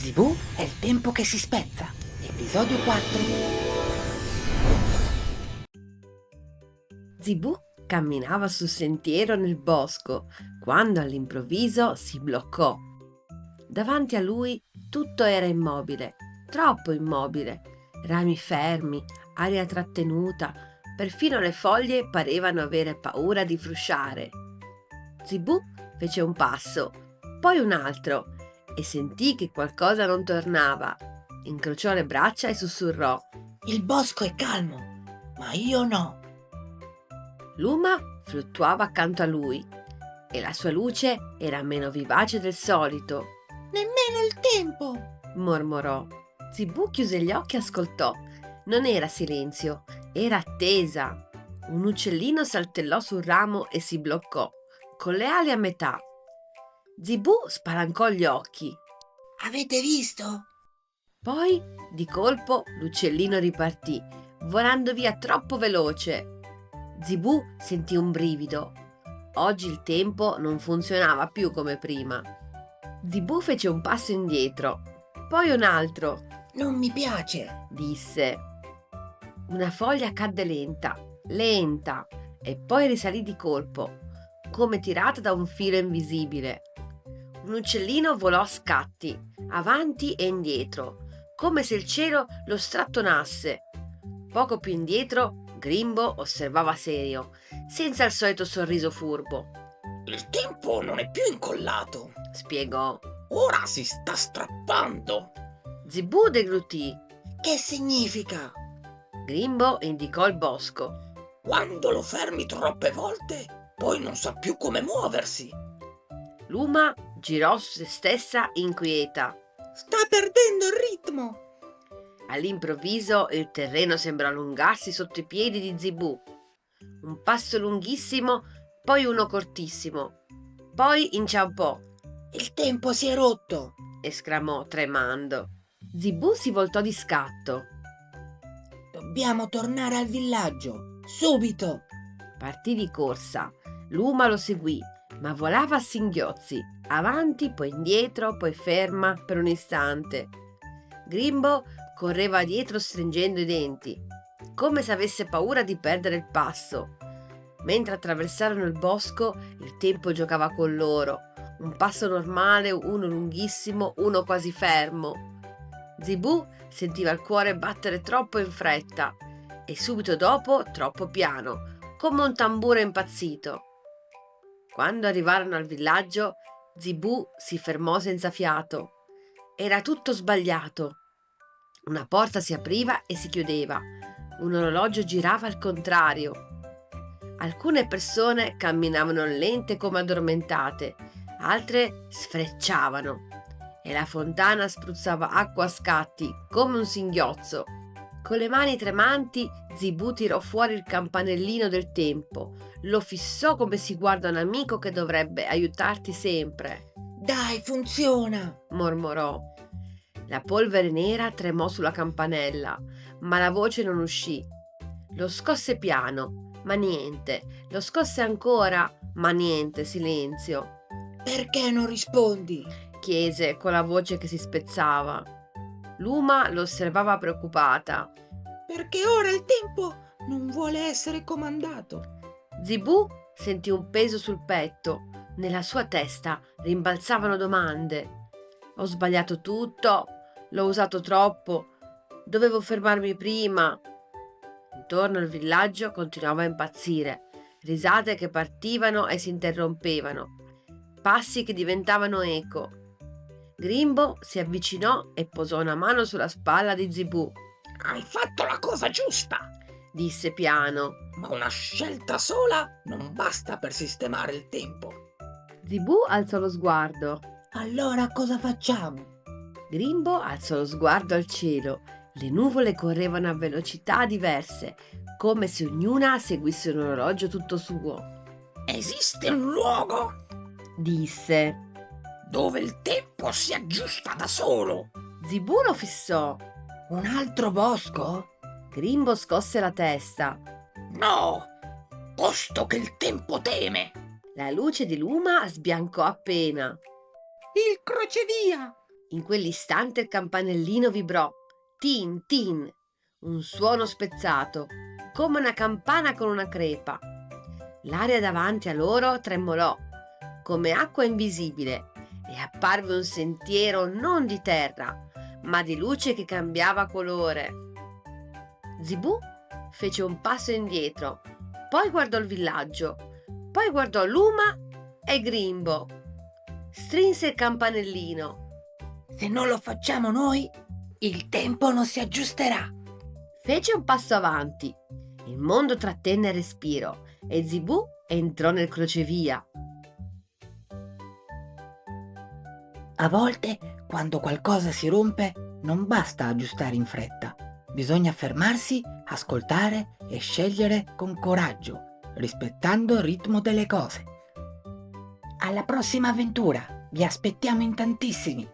Zibù è il tempo che si spezza. Episodio 4. Zibù camminava sul sentiero nel bosco quando all'improvviso si bloccò. Davanti a lui tutto era immobile, troppo immobile. Rami fermi, aria trattenuta, perfino le foglie parevano avere paura di frusciare. Zibù fece un passo, poi un altro e sentì che qualcosa non tornava. Incrociò le braccia e sussurrò. Il bosco è calmo, ma io no. Luma fluttuava accanto a lui e la sua luce era meno vivace del solito. Nemmeno il tempo. Mormorò. Zibù chiuse gli occhi e ascoltò. Non era silenzio, era attesa. Un uccellino saltellò sul ramo e si bloccò, con le ali a metà. Zibù spalancò gli occhi. Avete visto? Poi, di colpo, l'uccellino ripartì, volando via troppo veloce. Zibù sentì un brivido. Oggi il tempo non funzionava più come prima. Zibù fece un passo indietro, poi un altro. Non mi piace. Disse. Una foglia cadde lenta, lenta, e poi risalì di colpo, come tirata da un filo invisibile. Un uccellino volò a scatti, avanti e indietro, come se il cielo lo strattonasse. Poco più indietro, Grimbo osservava serio, senza il solito sorriso furbo. Il tempo non è più incollato, Spiegò. ora si sta strappando. Zibù deglutì. Che significa? Grimbo indicò il bosco. Quando lo fermi troppe volte, poi non sa più come muoversi. Luma girò su se stessa inquieta. Sta perdendo il ritmo. All'improvviso il terreno sembrò allungarsi sotto i piedi di Zibù. Un passo lunghissimo, poi uno cortissimo. Poi inciampò, Il tempo si è rotto. esclamò tremando. Zibù si voltò di scatto. Dobbiamo tornare al villaggio. Subito. Partì di corsa. Luma lo seguì, ma volava a singhiozzi, avanti, poi indietro, poi ferma per un istante. Grimbo correva dietro stringendo i denti, come se avesse paura di perdere il passo. Mentre attraversarono il bosco, il tempo giocava con loro. Un passo normale, uno lunghissimo, uno quasi fermo. Zibù sentiva il cuore battere troppo in fretta e subito dopo troppo piano, come un tamburo impazzito. Quando arrivarono al villaggio, Zibù si fermò senza fiato. Era tutto sbagliato. Una porta si apriva e si chiudeva. Un orologio girava al contrario. Alcune persone camminavano lente come addormentate, altre sfrecciavano e la fontana spruzzava acqua a scatti come un singhiozzo. Con le mani tremanti, Zibù tirò fuori il campanellino del tempo. Lo fissò come si guarda un amico che dovrebbe aiutarti sempre. Dai, funziona. Mormorò. La polvere nera tremò sulla campanella, ma la voce non uscì. Lo scosse piano, ma niente. Lo scosse ancora, ma niente, silenzio. Perché non rispondi? Chiese con la voce che si spezzava. Luma lo osservava preoccupata. Perché ora il tempo non vuole essere comandato. Zibù sentì un peso sul petto. Nella sua testa rimbalzavano domande. Ho sbagliato tutto? L'ho usato troppo? Dovevo fermarmi prima? Intorno al villaggio continuava a impazzire. Risate che partivano e si interrompevano. Passi che diventavano eco. Grimbo si avvicinò e posò una mano sulla spalla di Zibù. Hai fatto la cosa giusta, Disse piano. ma una scelta sola non basta per sistemare il tempo. Zibù alzò lo sguardo. Allora cosa facciamo? Grimbo alzò lo sguardo al cielo. Le nuvole correvano a velocità diverse, come se ognuna seguisse un orologio tutto suo. Esiste un luogo Disse. dove il tempo si aggiusta da solo. Zibù lo fissò. Un altro bosco? Grimbo scosse la testa. No, posto che il tempo teme. La luce di Luma sbiancò appena. Il crocevia! In quell'istante il campanellino vibrò. Tin, tin, un suono spezzato, come una campana con una crepa. L'aria davanti a loro tremolò, come acqua invisibile, e apparve un sentiero non di terra, ma di luce che cambiava colore. Zibù fece un passo indietro, poi guardò il villaggio, poi guardò Luma e Grimbo. Strinse il campanellino. Se non lo facciamo noi, il tempo non si aggiusterà. Fece un passo avanti. Il mondo trattenne il respiro e Zibù entrò nel crocevia. A volte, quando qualcosa si rompe, non basta aggiustare in fretta. Bisogna fermarsi, ascoltare e scegliere con coraggio, rispettando il ritmo delle cose. Alla prossima avventura! Vi aspettiamo in tantissimi!